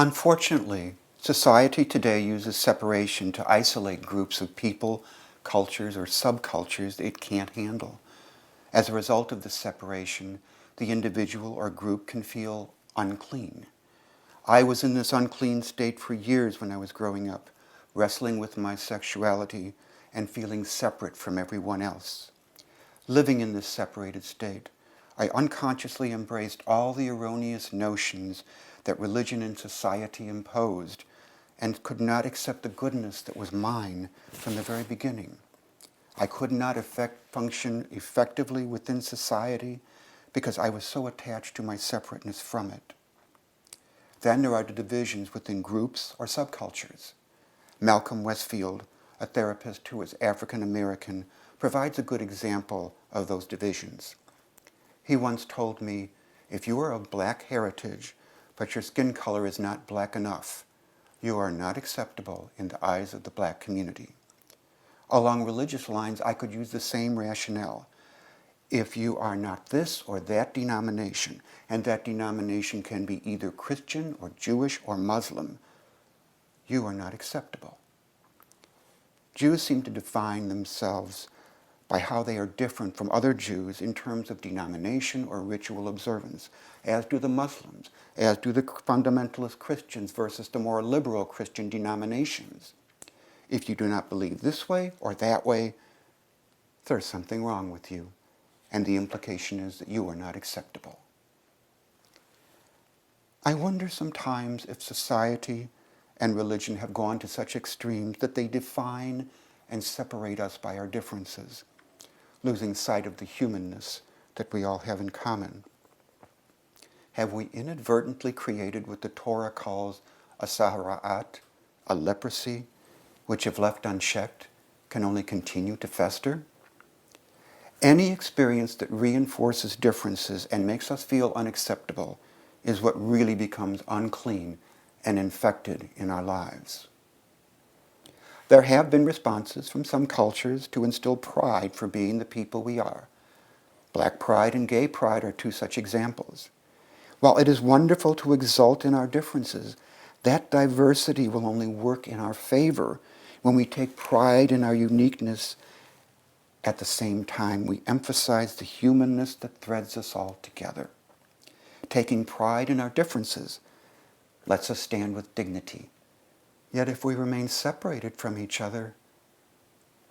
Unfortunately, society today uses separation to isolate groups of people, cultures, or subcultures it can't handle. As a result of this separation, the individual or group can feel unclean. I was in this unclean state for years when I was growing up, wrestling with my sexuality and feeling separate from everyone else. Living in this separated state, I unconsciously embraced all the erroneous notions that religion and society imposed and could not accept the goodness that was mine from the very beginning. I could not function effectively within society because I was so attached to my separateness from it. Then there are the divisions within groups or subcultures. Malcolm Westfield, a therapist who is African American, provides a good example of those divisions. He once told me, if you are of black heritage, but your skin color is not black enough, you are not acceptable in the eyes of the black community. Along religious lines, I could use the same rationale. If you are not this or that denomination, and that denomination can be either Christian or Jewish or Muslim, you are not acceptable. Jews seem to define themselves by how they are different from other Jews in terms of denomination or ritual observance, as do the Muslims, as do the fundamentalist Christians versus the more liberal Christian denominations. If you do not believe this way or that way, there's something wrong with you, and the implication is that you are not acceptable. I wonder sometimes if society and religion have gone to such extremes that they define and separate us by our differences, losing sight of the humanness that we all have in common. Have we inadvertently created what the Torah calls a sahara'at, a leprosy, which if left unchecked can only continue to fester? Any experience that reinforces differences and makes us feel unacceptable is what really becomes unclean and infected in our lives. There have been responses from some cultures to instill pride for being the people we are. Black pride and gay pride are two such examples. While it is wonderful to exult in our differences, that diversity will only work in our favor when we take pride in our uniqueness. At the same time, we emphasize the humanness that threads us all together. Taking pride in our differences lets us stand with dignity. Yet if we remain separated from each other,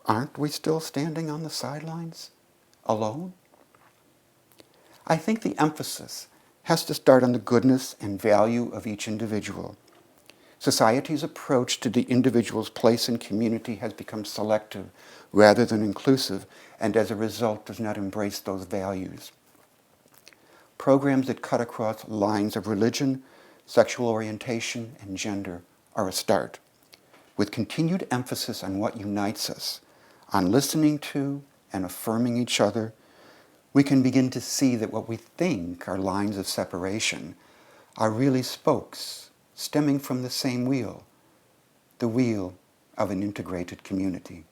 aren't we still standing on the sidelines, alone? I think the emphasis has to start on the goodness and value of each individual. Society's approach to the individual's place in community has become selective rather than inclusive, and as a result does not embrace those values. Programs that cut across lines of religion, sexual orientation, and gender are a start. With continued emphasis on what unites us, on listening to and affirming each other, we can begin to see that what we think are lines of separation are really spokes stemming from the same wheel, the wheel of an integrated community.